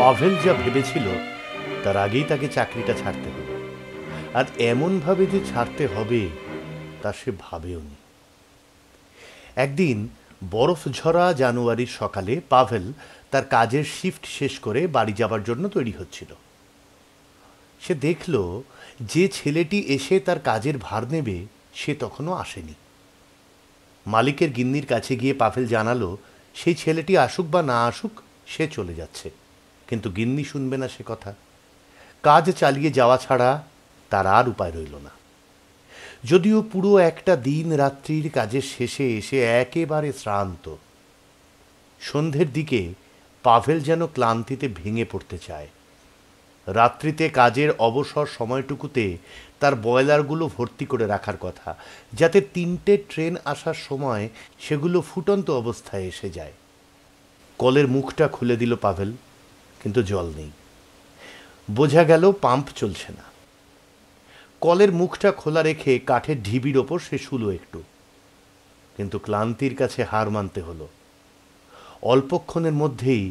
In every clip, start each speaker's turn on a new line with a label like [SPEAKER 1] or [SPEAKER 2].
[SPEAKER 1] পাভেল যা ভেবেছিল তার আগেই তাকে চাকরিটা ছাড়তে হলো, আর এমনভাবে যে ছাড়তে হবে তা সে ভাবেওনি। একদিন বরফ ঝরা জানুয়ারির সকালে পাভেল তার কাজের শিফট শেষ করে বাড়ি যাবার জন্য তৈরি হচ্ছিল। সে দেখল যে ছেলেটি এসে তার কাজের ভার নেবে সে তখনও আসেনি। মালিকের গিন্নির কাছে গিয়ে পাভেল জানালো সেই ছেলেটি আসুক বা না আসুক সে চলে যাচ্ছে, কিন্তু গিন্নি শুনবে না সে কথা। কাজ চালিয়ে যাওয়া ছাড়া তার আর উপায় রইল না। যদিও পুরো একটা দিন রাত্রির কাজের শেষে এসে একেবারে শ্রান্ত, সন্ধ্যের দিকে পাভেল যেন ক্লান্তিতে ভেঙে পড়তে চায়। রাত্রিতে কাজের অবসর সময়টুকুতে তার বয়লারগুলো ভর্তি করে রাখার কথা, যাতে 3টে ট্রেন আসার সময় সেগুলো ফুটন্ত অবস্থায় এসে যায়। কলের মুখটা খুলে দিল পাভেল, কিন্তু জল নেই। বোঝা গেল পাম্প চলছে না। কলের মুখটা খোলা রেখে কাঠের ঢিবির ওপর সে শুলো একটু, কিন্তু ক্লান্তির কাছে হার মানতে হলো। অল্পক্ষণের মধ্যেই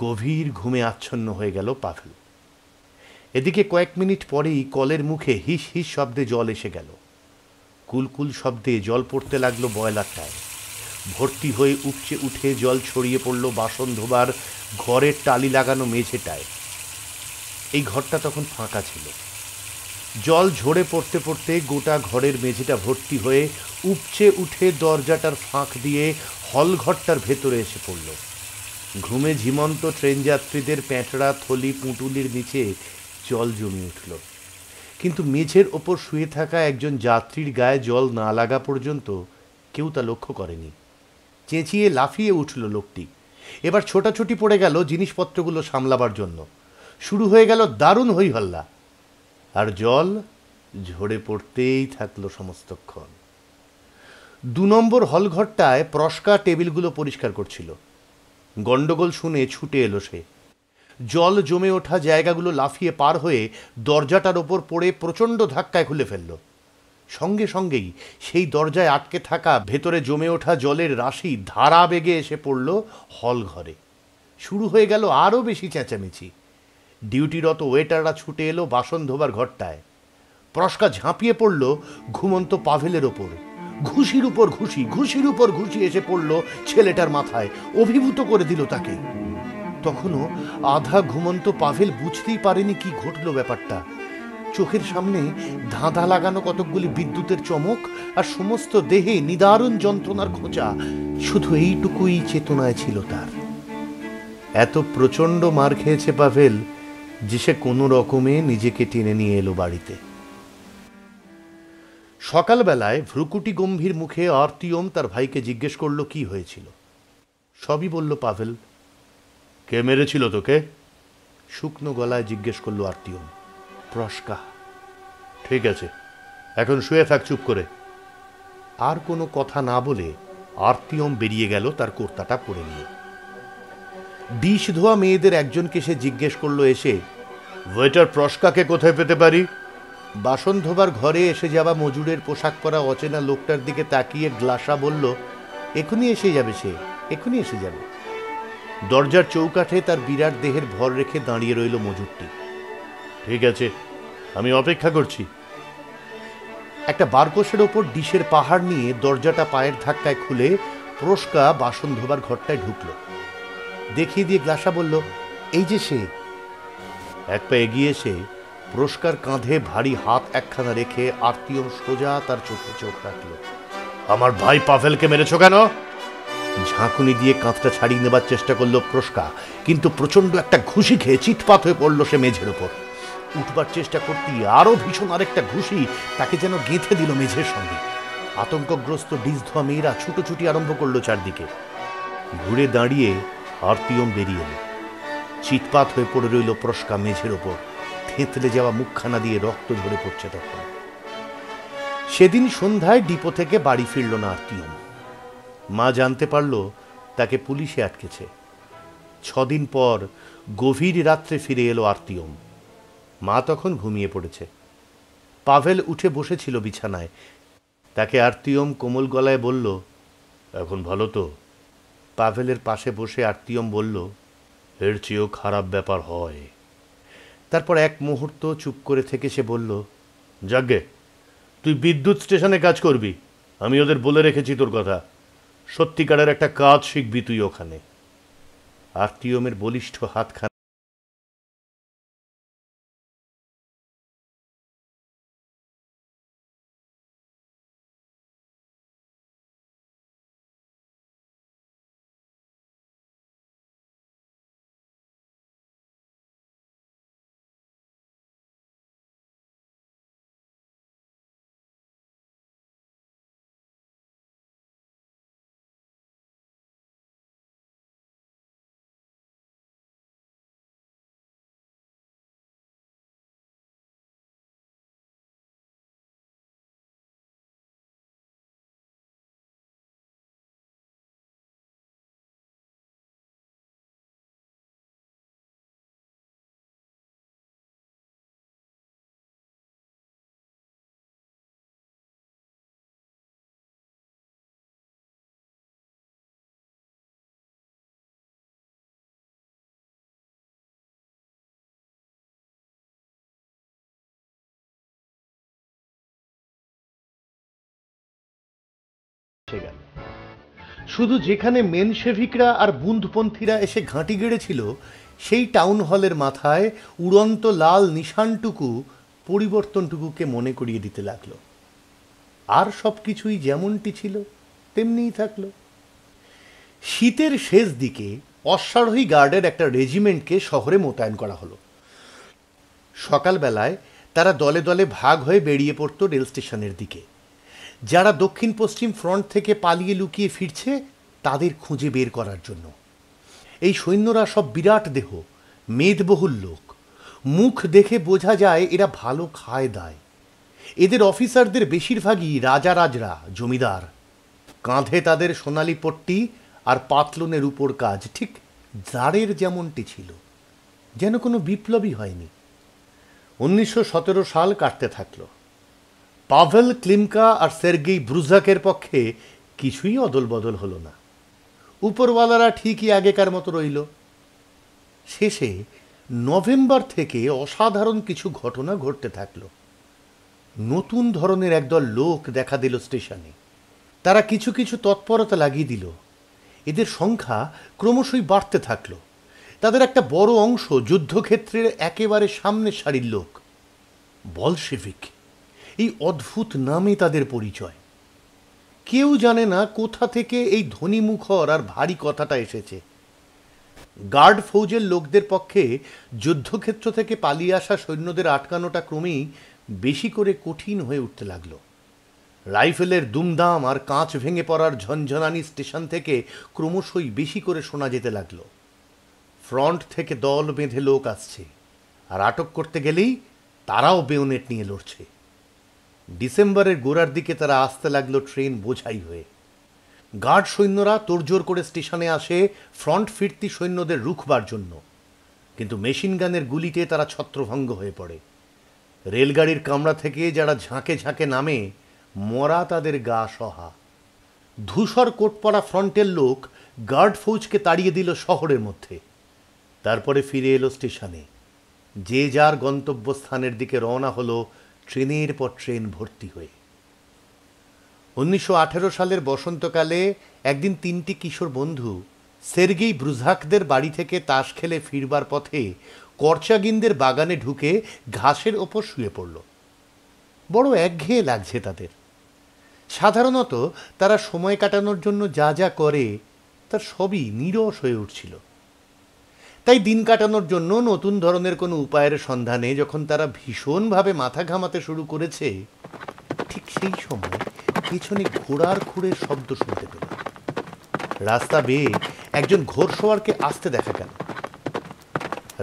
[SPEAKER 1] গভীর ঘুমে আচ্ছন্ন হয়ে গেল পাভেল। এদিকে কয়েক মিনিট পরেই কলের মুখে হিস হিস শব্দে জল এসে গেল। কুলকুল শব্দে জল পড়তে লাগলো বয়লারটায়। ভর্তি হয়ে উপচে উঠে জল ছড়িয়ে পড়ল বাসন ধোবার ঘরের টালি লাগানো মেঝেটায়। এই ঘরটা তখন ফাঁকা ছিল। জল ঝরে পড়তে পড়তে গোটা ঘরের মেঝেটা ভর্তি হয়ে উপচে উঠে দরজাটার ফাঁক দিয়ে হলঘরটার ভেতরে এসে পড়ল। ঘুমে ঝিমন্ত ট্রেন যাত্রীদের প্যাঁটড়া থলি পুঁটুলির নিচে জল জমে উঠল, কিন্তু মেঝের ওপর শুয়ে থাকা একজন যাত্রীর গায়ে জল না লাগা পর্যন্ত কেউ তা লক্ষ্য করেনি। চেঁচিয়ে লাফিয়ে উঠল লোকটি। এবার ছোটাছুটি পড়ে গেল জিনিসপত্রগুলো সামলাবার জন্য। শুরু হয়ে গেল দারুণ হইহল্লা, আর জল ঝরে পড়তেই থাকলো সমস্তক্ষণ। 2 নম্বর হলঘরটায় প্রস্কা টেবিলগুলো পরিষ্কার করছিল। গন্ডগোল শুনে ছুটে এলো সে। জল জমে ওঠা জায়গাগুলো লাফিয়ে পার হয়ে দরজাটার ওপর পড়ে প্রচণ্ড ধাক্কায় খুলে ফেলল। সঙ্গে সঙ্গেই সেই দরজায় আটকে থাকা ভেতরে জমে ওঠা জলের রাশি ধারা বেগে এসে পড়ল হলঘরে। শুরু হয়ে গেল আরও বেশি চেঁচামেচি। ডিউটিরত ওয়েটাররা ছুটে এলো বাসন ধোবার ঘরটায়। প্রস্কা ঝাঁপিয়ে পড়ল ঘুমন্ত পাভেলের ওপর। ঘুষির উপর ঘুষি, ঘুষির উপর ঘুষি এসে পড়ল ছেলেটার মাথায়, অভিভূত করে দিল তাকে। তখনও আধা ঘুমন্ত পাভেল বুঝতেই পারেনি কি ঘটল ব্যাপারটা। চোখের সামনে ধাঁধা লাগানো কতকগুলি বিদ্যুতের চমক, আর সমস্ত দেহে নিদারুণ যন্ত্রণার খোঁচা। শুধু এইটুকুই চেতনায় ছিল তার। এত প্রচণ্ড মার খেয়েছে পাভেল যে সে কোনো রকমে নিজেকে টেনে নিয়ে এলো বাড়িতে। সকালবেলায় ভ্রুকুটি গম্ভীর মুখে আর্তিয়ম তার ভাইকে জিজ্ঞেস করল কি হয়েছিল। সবই বলল পাভেল। কে মেরেছিল তোকে? শুকনো গলায় জিজ্ঞেস করল আর্তিয়ম। প্রস্কা। ঠিক আছে, এখন শুয়ে থাক চুপ করে। আর কোনো কথা না বলে আর্তিয়ম বেরিয়ে গেল তার কুর্তাটা পরে নিয়ে। ডিশ ধোয়া মেয়েদের একজনকে সে জিজ্ঞেস করলো এসে, ওয়েটার প্রস্কাকে কোথায় পেতে পারি? বাসন ধোবার ঘরে এসে যাওয়া মজুরের পোশাক পরা অচেনা লোকটার দিকে তাকিয়ে গ্লাসা বলল, এখনই এসে যাবে সে, এখনই এসে যাবে। দরজার চৌকাঠে তার বিরাট দেহের ভর রেখে দাঁড়িয়ে রইল মজুরটি। ঠিক আছে, আমি অপেক্ষা করছি। একটা বারকোষের ওপর ডিশের পাহাড় নিয়ে দরজাটা পায়ের ধাক্কায় খুলে প্রস্কা বাসন ধোবার ঘরটায় ঢুকল। দেখিয়ে দিয়ে গ্লাসা বলল, এই যে সে। এক পা এগিয়ে এসে প্রস্কার কাঁধে ভারী হাত একখানা রেখে আর্তিয়ম সোজা তার চোখে চোখ রাখল। আমার ভাই পাভেলকে মেরেছ কেন? ঝাঁকুনি দিয়ে কাঁধটা ছাড়িয়ে নেবার চেষ্টা করলো প্রস্কা, কিন্তু প্রচন্ড একটা ঘুষি খেয়ে চিৎপাত হয়ে পড়ল সে মেঝের ওপর। উঠবার চেষ্টা করতেই আরো ভীষণ আরেকটা ঘুষি তাকে যেন গেঁথে দিল মেঝের সঙ্গে। আতঙ্কগ্রস্ত ডিশ ধোয়া মেয়েরা ছুটোছুটি আরম্ভ করলো চারদিকে। ঘুরে দাঁড়িয়ে আর্তিয়ম বেরিয়ে এলো। চিৎপাত হয়ে পড়ে রইল প্রস্কা মেঝের ওপর। থেঁতলে যাওয়া মুখখানা দিয়ে রক্ত ঝরে পড়ছে তখন। সেদিন সন্ধ্যায় ডিপো থেকে বাড়ি ফিরল না আর্তিয়ম। মা জানতে পারল তাকে পুলিশে আটকেছে। 6 দিন পর গভীর রাত্রে ফিরে এলো আর্তিয়ম। মা তখন ঘুমিয়ে পড়েছে। পাভেল উঠে বসেছিল বিছানায়। তাকে আর্তিয়ম কোমল গলায় বলল, এখন ভালো তো? পাভেলের পাশে বসে আর্তিয়ম বলল, এর চেয়েও খারাপ ব্যাপার হয়। তারপর এক মুহূর্ত চুপ করে থেকে সে বলল, যাগ্গে, তুই বিদ্যুৎ স্টেশনে কাজ করবি, আমি ওদের বলে রেখেছি তোর কথা। সত্যিকারের একটা কাজ শিখবি তুই ওখানে। আর্টিয়মের বলিষ্ঠ হাতখানা এসে গেল। শুধু যেখানে মেনশেভিকরা আর বুন্দপন্থীরা এসে ঘাঁটি গেড়েছিল, সেই টাউন হলের মাথায় উড়ন্ত লাল নিশানটুকু পরিবর্তনটুকুকে মনে করিয়ে দিতে লাগলো। আর সব কিছুই যেমনটি ছিল তেমনিই থাকলো। শীতের শেষ দিকে অশ্বারোহী গার্ডের একটা রেজিমেন্টকে শহরে মোতায়েন করা হলো। সকালবেলায় তারা দলে দলে ভাগ হয়ে বেরিয়ে পড়তো রেল স্টেশনের দিকে। যারা দক্ষিণ পশ্চিম ফ্রন্ট থেকে পালিয়ে লুকিয়ে ফিরছে তাদের খুঁজে বের করার জন্য। এই সৈন্যরা সব বিরাট দেহ, মেদবহুল লোক। মুখ দেখে বোঝা যায় এরা ভালো খায় দায়। এদের অফিসারদের বেশিরভাগই রাজারাজরা, জমিদার। কাঁধে তাদের সোনালি পট্টি আর পাতলুনের উপর কাজ, ঠিক জারের যেমনটি ছিল, যেন কোনো বিপ্লবী হয়নি। 1917 সাল কাটতে থাকলো। পাভেল ক্লিমকা আর সের্গেই ব্রুজাকের পক্ষে কিছুই অদল বদল হলো না। উপরওয়ালারা ঠিকই আগেকার মতো রইল। শেষে নভেম্বর থেকে অসাধারণ কিছু ঘটনা ঘটতে থাকলো। নতুন ধরনের একদল লোক দেখা দিল স্টেশনে। তারা কিছু কিছু তৎপরতা লাগিয়ে দিল। এদের সংখ্যা ক্রমশই বাড়তে থাকলো। তাদের একটা বড় অংশ যুদ্ধক্ষেত্রের একেবারে সামনের সারির লোক, বলশেভিক। এই অদ্ভুত নামে তাদের পরিচয়। কেউ জানে না কোথা থেকে এই ধ্বনিমুখর আর ভারী কথাটা এসেছে। গার্ড ফৌজের লোকদের পক্ষে যুদ্ধক্ষেত্র থেকে পালিয়ে আসা সৈন্যদের আটকানোটা ক্রমেই বেশি করে কঠিন হয়ে উঠতে লাগলো। রাইফেলের দুমদাম আর কাঁচ ভেঙে পড়ার ঝনঝনানি স্টেশন থেকে ক্রমশই বেশি করে শোনা যেতে লাগলো। ফ্রন্ট থেকে দল বেঁধে লোক আসছে, আর আটক করতে গেলেই তারাও বেয়োনেট নিয়ে লড়ছে। ডিসেম্বরের গোড়ার দিকে তারা আসতে লাগলো ট্রেন বোঝাই হয়ে। গার্ড সৈন্যরা তোড়জোড় করে স্টেশনে আসে ফ্রন্ট ফিরতি সৈন্যদের রুখবার জন্য, কিন্তু মেশিন গানের গুলিতে তারা ছত্রভঙ্গ হয়ে পড়ে। রেলগাড়ির কামরা থেকে যারা ঝাঁকে ঝাঁকে নামে, মরা তাদের গা সহা। ধূসর কোট পরা ফ্রন্টের লোক গার্ড ফৌজকে তাড়িয়ে দিল শহরের মধ্যে। তারপরে ফিরে এলো স্টেশনে। যে যার গন্তব্যস্থানের দিকে রওনা হলো ট্রেনের পর ট্রেন ভর্তি হয়ে। 1918 সালের বসন্তকালে একদিন 3টি কিশোর বন্ধু সের্গেই ব্রুজাকদের বাড়ি থেকে তাস খেলে ফিরবার পথে করচাগিনদের বাগানে ঢুকে ঘাসের ওপর শুয়ে পড়ল। বড় একঘেয়ে লাগছে তাদের। সাধারণত তারা সময় কাটানোর জন্য যা যা করে তার সবই নীরস হয়ে উঠছিল। তাই দিন কাটানোর জন্য নতুন ধরনের কোনো উপায়ের সন্ধানে যখন তারা ভীষণভাবে মাথা ঘামাতে শুরু করেছে, ঠিক সেই সময় পেছনে ঘোড়ার খুঁড়ের শব্দ শুনতে পেল। রাস্তা বেয়ে একজন ঘোড়সওয়ারকে আসতে দেখা গেল।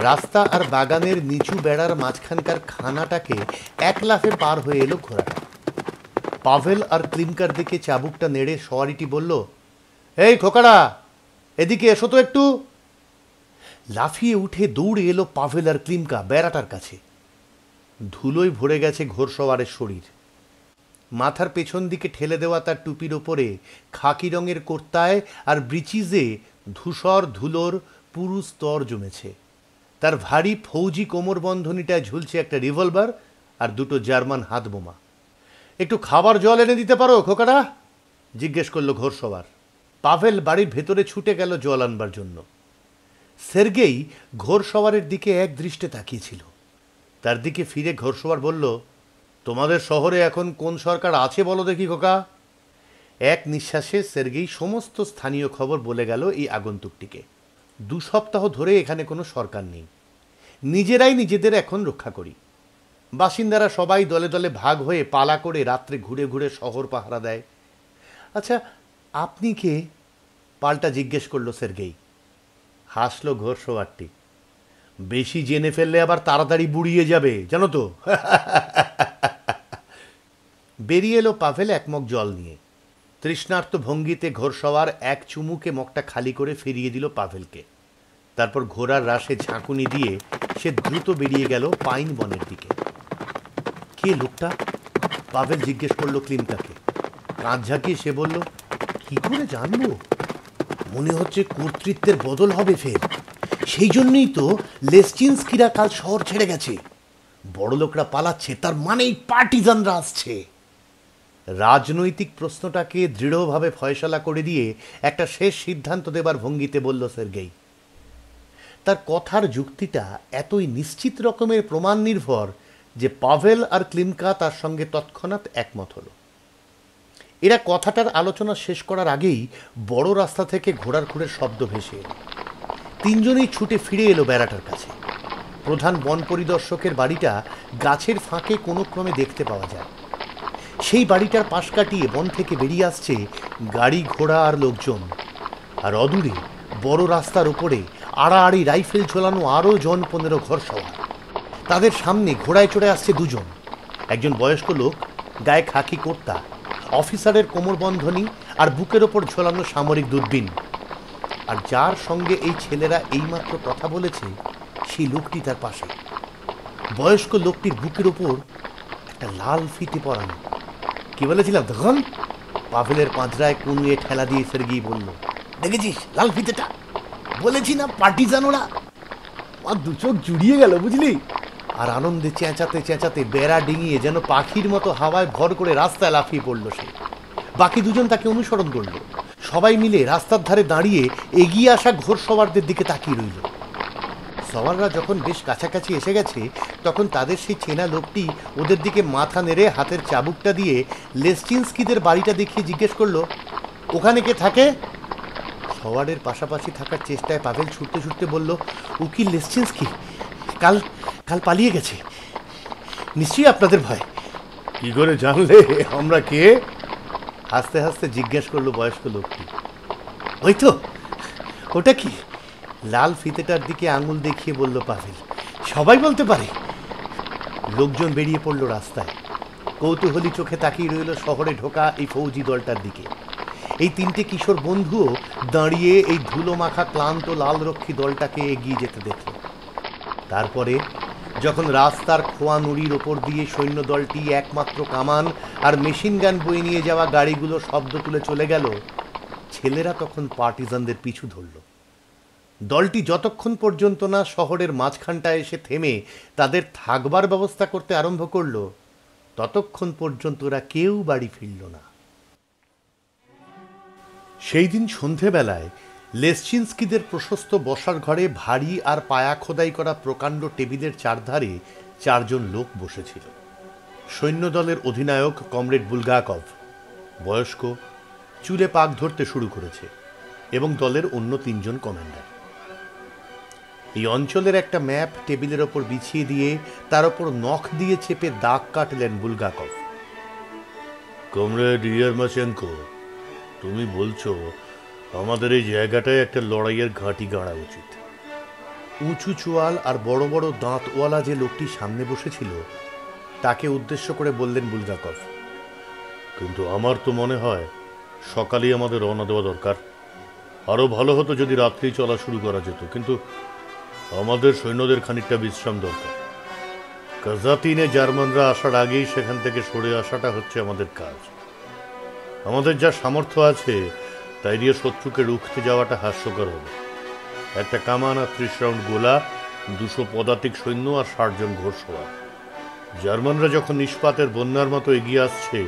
[SPEAKER 1] রাস্তা আর বাগানের নিচু বেড়ার মাঝখানকার খানাটাকে এক লাফে পার হয়ে এলো ঘোড়াটা। পাভেল আর ক্লিমকার দিকে চাবুকটা নেড়ে সওয়ারিটি বলল, এই খোকারা, এদিকে এসো তো একটু। লাফিয়ে উঠে দৌড়ে এলো পাভেল আর ক্লিমকা বেড়াটার কাছে। ধুলোয় ভরে গেছে ঘোড়সওয়ারের শরীর। মাথার পেছন দিকে ঠেলে দেওয়া তার টুপির ওপরে খাকি রঙের কোর্তায় আর ব্রিচিজে ধূসর ধুলোর পুরু স্তর জমেছে। তার ভারী ফৌজি কোমরবন্ধনীটায় ঝুলছে একটা রিভলভার আর দুটো জার্মান হাতবোমা। একটু খাবার জল এনে দিতে পারো খোকারা, জিজ্ঞেস করলো ঘোড়সওয়ার। পাভেল বাড়ির ভেতরে ছুটে গেল জল আনবার জন্য। সের্গেই ঘোড়সওয়ারের দিকে এক দৃষ্টে তাকিয়েছিল। তার দিকে ফিরে ঘোড়সওয়ার বলল, তোমাদের শহরে এখন কোন সরকার আছে বলো দেখি খোকা। এক নিঃশ্বাসে সের্গেই সমস্ত স্থানীয় খবর বলে গেল এই আগন্তুকটিকে। 2 সপ্তাহ ধরে এখানে কোনো সরকার নেই, নিজেরাই নিজেদের এখন রক্ষা করি। বাসিন্দারা সবাই দলে দলে ভাগ হয়ে পালা করে রাত্রে ঘুরে ঘুরে শহর পাহারা দেয়। আচ্ছা, আপনি কে? পাল্টা জিজ্ঞেস করলো সের্গেই। হাসলো ঘোড়সওয়ারটি। বেশি জেনে ফেললে আবার তাড়াতাড়ি বুড়িয়ে যাবে জানো তো। বেরিয়ে এলো পাভেল এক মগ জল নিয়ে। তৃষ্ণার্ত ভঙ্গিতে ঘোড়সওয়ার এক চুমুকে মগটা খালি করে ফিরিয়ে দিল পাভেলকে। তারপর ঘোড়ার রাশে ঝাঁকুনি দিয়ে সে দ্রুত বেরিয়ে গেল পাইন বনের দিকে। কে লোকটা? পাভেল জিজ্ঞেস করলো ক্লিমকাকে। কাঁধ ঝাঁকিয়ে সে বলল, কি করে জানবো? মনে হচ্ছে কর্তৃত্বের বদল হবে ফের। সেই জন্যই তো লেসচিনস্কিরা কাল শহর ছেড়ে গেছে। বড় লোকরা পালাচ্ছে, তার মানেই পার্টিজানরা আসছে। রাজনৈতিক প্রশ্নটাকে দৃঢ়ভাবে ফয়সালা করে দিয়ে একটা শেষ সিদ্ধান্ত দেবার ভঙ্গিতে বলল সের্গেই। তার কথার যুক্তিটা এতই নিশ্চিত রকমের প্রমাণ নির্ভর যে পাভেল আর ক্লিমকা তার সঙ্গে তৎক্ষণাৎ একমত হল। এরা কথাটার আলোচনা শেষ করার আগেই বড় রাস্তা থেকে ঘোড়ার খুঁড়ের শব্দ ভেসে এলো। 3 জনেই ছুটে ফিরে এলো বেড়াটার কাছে। প্রধান বন পরিদর্শকের বাড়িটা গাছের ফাঁকে কোনো ক্রমে দেখতে পাওয়া যায়। সেই বাড়িটার পাশ কাটিয়ে বন থেকে বেরিয়ে আসছে গাড়ি ঘোড়া আর লোকজন। আর অদূরে বড় রাস্তার উপরে আড়াআড়ি রাইফেল ঝোলানো আরও জন 15 ঘোড়সওয়ার। তাদের সামনে ঘোড়ায় চড়ে আসছে 2 জন। একজন বয়স্ক লোক, গায়ে খাকি কুর্তা, অফিসারের কোমরবন্ধনী আর বুকের ওপর ঝোলানো সামরিক দূরবীন। আর যার সঙ্গে এই ছেলেরা এইমাত্র কথা বলেছে সেই লোকটি তার পাশে। বয়স্ক লোকটির বুকের ওপর একটা লাল ফিতে পরানো। কি বলেছিলাম তখন? পাভেলের পাঁজরায় কুনুয়ে ঠেলা দিয়ে সের্গেই বলল, দেখেছিস লাল ফিতেটা? বলেছি না পার্টিজান ওরা। আর 2 চোখ জুড়িয়ে গেল বুঝলি। আর আনন্দে চেঁচাতে চেঁচাতে বেড়া ডিঙিয়ে যেন পাখির মতো হাওয়ায় ভর করে রাস্তায় লাফিয়ে পড়ল সে। বাকি 2 জন তাকে অনুসরণ করল। সবাই মিলে রাস্তার ধারে দাঁড়িয়ে এগিয়ে আসা ঘোড়সওয়ারদের দিকে তাকিয়ে রইল। সওয়াররা যখন বেশ কাছাকাছি এসে গেছে তখন তাদের সেই চেনা লোকটি ওদের দিকে মাথা নেড়ে হাতের চাবুকটা দিয়ে লেসচিনস্কিদের বাড়িটা দেখিয়ে জিজ্ঞেস করলো, ওখানে কে থাকে? সওয়ারের পাশাপাশি থাকার চেষ্টায় পাভেল ছুটতে ছুটতে বলল, উকিল লেসচিনস্কি কাল কাল পালিয়ে গেছে। নিশ্চয়ই আপনাদের ভয়। কি করে জানলে আমরা কে? হাসতে হাসতে জিজ্ঞেস করলো বয়স্ক লোকটি। ওই তো, ওটা কি? লাল ফিতেটার দিকে আঙুল দেখিয়ে বলল পাভেল। সবাই বলতে পারে। লোকজন বেরিয়ে পড়ল রাস্তায়। কৌতূহলী চোখে তাকিয়ে রইল শহরে ঢোকা এই ফৌজি দলটার দিকে। এই 3টে কিশোর বন্ধুও দাঁড়িয়ে এই ধুলো মাখা ক্লান্ত লালরক্ষী দলটাকে এগিয়ে যেতে দেখল। তারপরে যখন রাস্তার খোয়া নুড়ির ওপর দিয়ে সৈন্য দলটি একমাত্র কামান আর মেশিন গান বয়ে নিয়ে যাওয়া গাড়িগুলো শব্দ তুলে চলে গেল, ছেলেরা তখন পার্টিজানদের পিছু ধরল। দলটি যতক্ষণ পর্যন্ত না শহরের মাঝখানটায় এসে থেমে তাদের থাকবার ব্যবস্থা করতে আরম্ভ করল, ততক্ষণ পর্যন্ত ওরা কেউ বাড়ি ফিরল না। সেই দিন সন্ধেবেলায় লেসচিনস্কিদের প্রশস্ত বসার ঘরে ভারী আর পায়া খোদাই করা প্রকাণ্ড টেবিলের চারধারে 4 জন লোক বসেছিল। সৈন্যদলের অধিনায়ক কমরেড বুলগাকভ, বয়স্ক, চুলে পাক ধরতে শুরু করেছে, এবং দলের অন্য 3 জন কমান্ডার। এই অঞ্চলের একটা ম্যাপ টেবিলের ওপর বিছিয়ে দিয়ে তার ওপর নখ দিয়ে চেপে দাগ কাটলেন বুলগাকভ। কমরেড ইয়ারমাচেঙ্কো, তুমি বলছো আমাদের এই জায়গাটায় একটা লড়াইয়ের ঘাঁটি গাড়া উচিত। উঁচু চোয়াল আর বড় বড় দাঁতওয়ালা যে লোকটি সামনে বসেছিল তাকে উদ্দেশ্য করে বললেন বুলগাকভ। কিন্তু আমার তো মনে হয় সকালেই আমাদের রওনা দেওয়া দরকার। আরো ভালো হতো যদি রাত্রেই চলা শুরু করা যেত, কিন্তু আমাদের সৈন্যদের খানিকটা বিশ্রাম দরকার। কাজাতিনে জার্মানরা আসার আগেই সেখান থেকে সরে আসাটা হচ্ছে আমাদের কাজ। আমাদের যা সামর্থ্য আছে তাই দিয়ে শত্রুকে রুখতে যাওয়াটা হাস্যকর হবে। একটা কামান আর 30 রাউন্ড গোলা, 200 পদাতিক সৈন্য আর 60 জন ঘোড়সওয়ার। জার্মানরা যখন নিষ্পাতের বন্যার মতো এগিয়ে আসছে,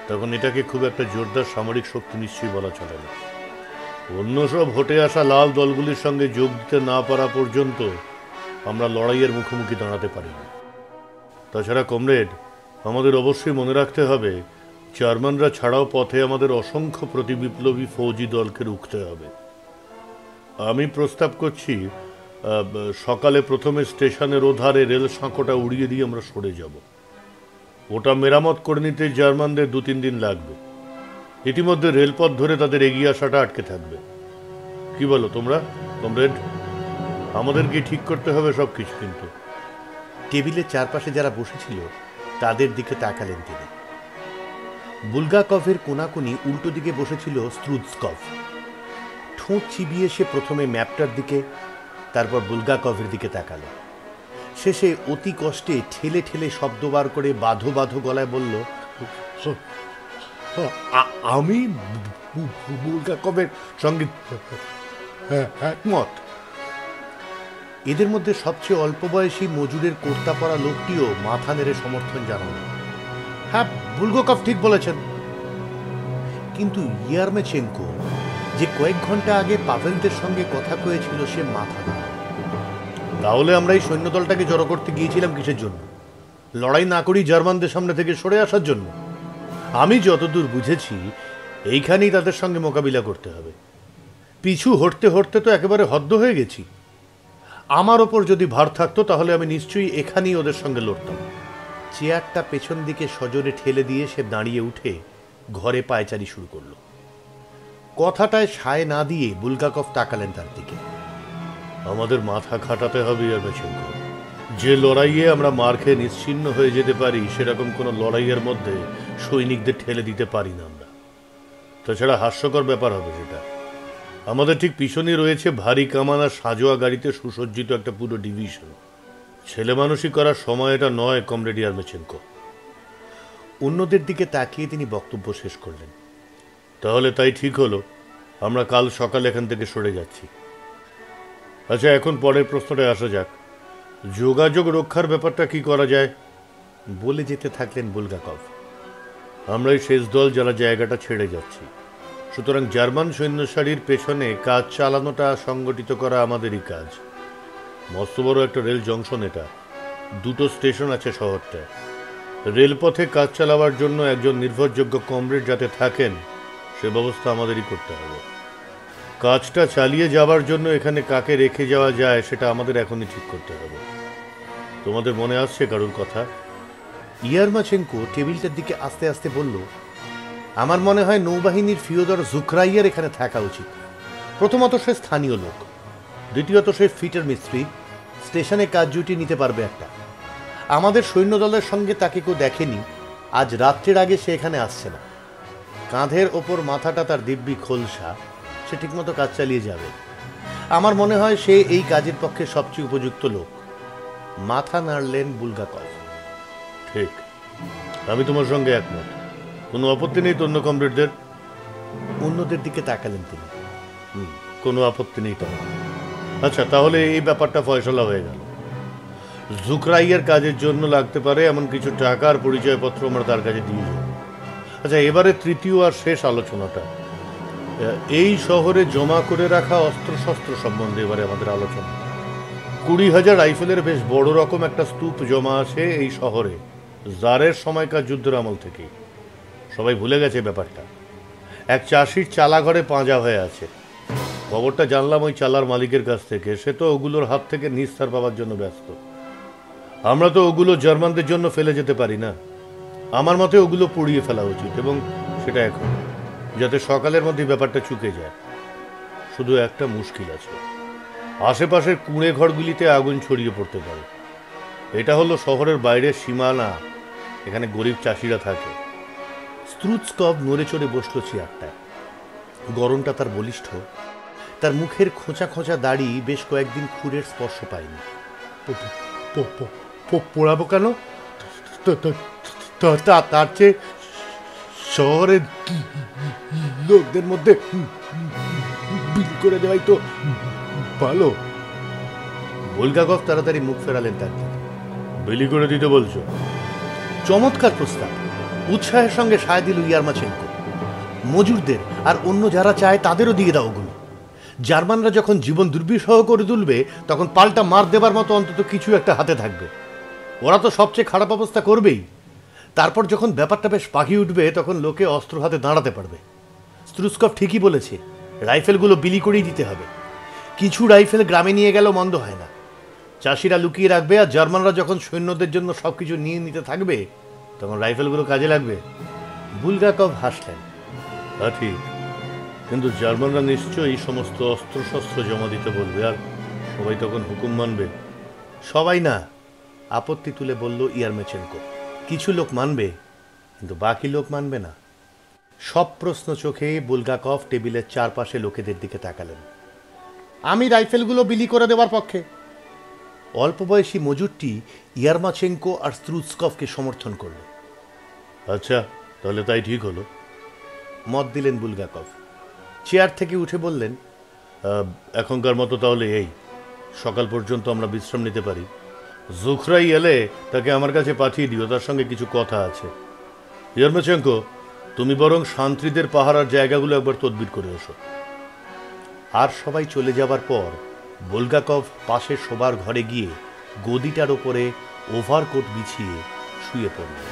[SPEAKER 1] তখন এটাকে খুব একটা জোরদার সামরিক শক্তি নিশ্চয়ই বলা চলে না। অন্য সব হটে আসা লাল দলগুলির সঙ্গে যোগ দিতে না পারা পর্যন্ত আমরা লড়াইয়ের মুখোমুখি দাঁড়াতে পারি না। তাছাড়া কমরেড, আমাদের অবশ্যই মনে রাখতে হবে, জার্মানরা ছাড়াও পথে আমাদের অসংখ্য প্রতিবিপ্লবী ফৌজি দলকে রুখতে হবে। আমি প্রস্তাব করছি, সকালে প্রথমে স্টেশনের ওধারে রেল সাঁকোটা উড়িয়ে দিয়ে আমরা সরে যাব। ওটা মেরামত করে নিতে জার্মানদের 2-3 দিন লাগবে। ইতিমধ্যে রেলপথ ধরে তাদের এগিয়ে আসাটা আটকে থাকবে। কি বলো তোমরা কমরেড? আমাদেরকে ঠিক করতে হবে সব কিছু। কিন্তু
[SPEAKER 2] টেবিলের চারপাশে যারা বসেছিল তাদের দিকে তাকালেন তিনি। বুলগাকভের কোনাকুনি উল্টো দিকে বসেছিল স্ত্রুৎস্কভ। ঠোঁট চিবিয়ে সে প্রথমে ম্যাপটার দিকে, তারপর বুলগাকভের দিকে তাকালো। শেষে অতি কষ্টে ঠেলে ঠেলে শব্দ বার করে বাঁধো বাঁধো গলায় বলল, আমি বুলগাকভের সঙ্গে একমত। এদের মধ্যে সবচেয়ে অল্প বয়সী মজুরের কর্তা পরা লোকটিও মাথা নেড়ে সমর্থন জানাল। হ্যাঁ, বুলগাকভ ঠিক বলেছেন। কিন্তু ইয়ারমেচেঙ্কো, যে কয়েক ঘন্টা আগে পাভেলদের সঙ্গে কথা কয়েছিল, সে মাথা নাড়ল। তাহলে আমরা এই সৈন্যদলটাকে জড়ো করতে গিয়েছিলাম কিসের জন্য? লড়াই না করি জার্মানদের সামনে থেকে সরে আসার জন্য। আমি যতদূর বুঝেছি, এইখানেই তাদের সঙ্গে মোকাবিলা করতে হবে। পিছু হটতে হটতে তো একেবারে হদ্দ হয়ে গেছি। আমার ওপর যদি ভার থাকতো, তাহলে আমি নিশ্চয়ই এখানেই ওদের সঙ্গে লড়তাম। চেয়ারটা পেছন দিকে সজোরে ঠেলে দিয়ে সে দাঁড়িয়ে উঠে ঘরে পায়চারি শুরু করল। কথাটায় সায় না দিয়ে বুলগাকভ তাকালেন তার দিকে।
[SPEAKER 1] আমাদের মাথা খাটাতে হবে ইয়ারমেচেঙ্কো। যে লড়াইয়ে আমরা মার খেয়ে নিশ্চিহ্ন হয়ে যেতে পারি, সেরকম কোনো লড়াইয়ের মধ্যে সৈনিকদের ঠেলে দিতে পারি না আমরা। তাছাড়া হাস্যকর ব্যাপার হবে সেটা। আমাদের ঠিক পিছনে রয়েছে ভারী কামান আর সাঁজোয়া গাড়িতে সুসজ্জিত একটা পুরো ডিভিশন। ছেলে মানুষই করার সময় এটা নয় কমরেড ইয়ারমেচেঙ্কো।
[SPEAKER 2] অন্যদের দিকে তাকিয়ে তিনি বক্তব্য শেষ করলেন।
[SPEAKER 1] তাহলে তাই ঠিক হলো, আমরা কাল সকালে এখান থেকে সরে যাচ্ছি। আচ্ছা, এখন পরের প্রশ্নটায় আসা যাক। যোগাযোগ রক্ষার ব্যাপারটা কি করা যায়?
[SPEAKER 2] বলে যেতে থাকলেন বুলগাকভ।
[SPEAKER 1] আমরাই শেষ দল যারা জায়গাটা ছেড়ে যাচ্ছি। সুতরাং জার্মান সৈন্য সারির পেছনে কাজ চালানোটা সংগঠিত করা আমাদেরই কাজ। মস্ত বড় একটা রেল জংশন এটা। 2টো স্টেশন আছে শহরটায়। রেলপথে কাজ চালাবার জন্য একজন নির্ভরযোগ্য কমরেড যাতে থাকেন, সে ব্যবস্থা আমাদেরই করতে হবে। কাজটা চালিয়ে যাবার জন্য এখানে কাকে রেখে যাওয়া যায়, সেটা আমাদের এখনই ঠিক করতে হবে। তোমাদের মনে আসছে কারোর কথা?
[SPEAKER 2] ইয়ারমেচেঙ্কো টেবিলটার দিকে আস্তে আস্তে বলল, আমার মনে হয় নৌবাহিনীর ফিওদর জুখরাইয়ের এখানে থাকা উচিত। প্রথমত, সে স্থানীয় লোক। দ্বিতীয়ত, সে ফিটার মিস্ত্রি, স্টেশনে কাজ জুটি নিতে পারবে একটা। আমাদের সৈন্যদলের সঙ্গে তাকে কেউ দেখেনি। আজ রাত্রের আগে সে এখানে আসছে না। কাঁধের ওপর মাথাটা তার দিব্যি খোলসা। সে ঠিকমতো কাজ চালিয়ে যাবে। আমার মনে হয় সে এই কাজের পক্ষে সবচেয়ে উপযুক্ত লোক। মাথা নাড়লেন বুলগাকভ।
[SPEAKER 1] ঠিক, আমি তোমার সঙ্গে একমত। কোনো আপত্তি নেই তো অন্য কমরেডদের?
[SPEAKER 2] অন্যদের দিকে তাকালেন তিনি।
[SPEAKER 1] কোনো আপত্তি নেই তো। আচ্ছা, তাহলে এই ব্যাপারটা ফয়সলা হয়ে গেল। জুকরাইয়ের কাজের জন্য লাগতে পারে এমন কিছু টাকা আর পরিচয়পত্র আমরা তার কাছে দিয়ে যাব। আচ্ছা, এবারে তৃতীয় আর শেষ আলোচনাটা। এই শহরে জমা করে রাখা অস্ত্রশস্ত্র সম্বন্ধে এবারে আমাদের আলোচনা। 20,000 রাইফেলের বেশ বড় রকম একটা স্তূপ জমা আছে এই শহরে, জারের সময়কার যুদ্ধের আমল থেকেই। সবাই ভুলে গেছে ব্যাপারটা। এক চাষির চালা ঘরে পাঁজা হয়ে আছে। খবরটা জানলাম ওই চালার মালিকের কাছ থেকে। সে তো ওগুলোর হাত থেকে নিস্তার পাওয়ার জন্য ব্যস্ত। আমরা তো ওগুলো জার্মানদের জন্য ফেলে যেতে পারি না। আমার মতে ওগুলো পুড়িয়ে ফেলা উচিত, এবং সেটা এখন, যাতে সকালের মধ্যে ব্যাপারটা চুকে যায়। শুধু একটা মুশকিল আছে, আশেপাশের কুঁড়ে ঘরগুলিতে আগুন ছড়িয়ে পড়তে পারে। এটা হলো শহরের বাইরের সীমানা, এখানে গরিব চাষিরা থাকে।
[SPEAKER 2] স্ত্রুৎস্কভ নড়ে চড়ে বসল চেয়ারটায়। গরমটা তার বলিষ্ঠ। তার মুখের খোঁচা খোঁচা দাড়ি বেশ কয়েকদিন খুরের স্পর্শ পায়নি। পোড়াবো কেন? তার চেয়ে শহরের লোকদের মধ্যে বিল করে দেওয়াই তো ভালো।
[SPEAKER 1] বুলগাকভ তাড়াতাড়ি মুখ ফেরালেন তার থেকে। বিলি করে দিতে বলছো? চমৎকার প্রস্তাব, উৎসাহের সঙ্গে সায় দিল ইয়ারমাচেঙ্কো। মজুরদের আর অন্য যারা চায় তাদেরও দিয়ে দাও ওগুলো। জার্মানরা যখন জীবন দুর্বিষহ করে তুলবে তখন পাল্টা মার দেবার মতো অন্তত কিছু একটা হাতে থাকবে। ওরা তো সবচেয়ে খারাপ অবস্থা করবেই, তারপর যখন ব্যাপারটা বেশ পাকিয়ে উঠবে তখন লোকে অস্ত্র হাতে দাঁড়াতে পারবে। স্ট্রুস্কভ ঠিকই বলেছে, রাইফেলগুলো বিলি করেই দিতে হবে। কিছু রাইফেল গ্রামে নিয়ে গেলেও মন্দ হয় না। চাষিরা লুকিয়ে রাখবে, আর জার্মানরা যখন সৈন্যদের জন্য সবকিছু নিয়ে নিতে থাকবে তখন রাইফেলগুলো কাজে লাগবে। বুলগাকভ হাসলেন। তা ঠিক, কিন্তু জার্মানরা নিশ্চয়ই সমস্ত অস্ত্রশস্ত্র জমা দিতে বলবে, আর সবাই তখন হুকুম মানবে। সবাই না, আপত্তি তুলে বলল ইয়ারমাচেঙ্কো। কিছু লোক মানবে, কিন্তু বাকি লোক মানবে না। সব প্রশ্ন চোখে বুলগাকভ টেবিলের চারপাশে লোকেদের দিকে তাকালেন। আমি রাইফেলগুলো বিলি করে দেওয়ার পক্ষে। অল্প বয়সী মজুরটি ইয়ারমাচেঙ্কো আর স্ট্রুস্কভকে সমর্থন করল। আচ্ছা, তাহলে তাই ঠিক হলো, মত দিলেন বুলগাকভ। চেয়ার থেকে উঠে বললেন, এখনকার মতো তাহলে এই সকাল পর্যন্ত আমরা বিশ্রাম নিতে পারি। জুখরাই এলে তাকে আমার কাছে পাঠিয়ে দিও, তার সঙ্গে কিছু কথা আছে। ইয়ারমাচেঙ্কো, তুমি বরং শান্ত্রীদের পাহারার জায়গাগুলো একবার তদবির করে এসো। আর সবাই চলে যাবার পর বুলগাকভ পাশে শোবার ঘরে গিয়ে গদিটার ওপরে ওভারকোট বিছিয়ে শুয়ে পড়লেন।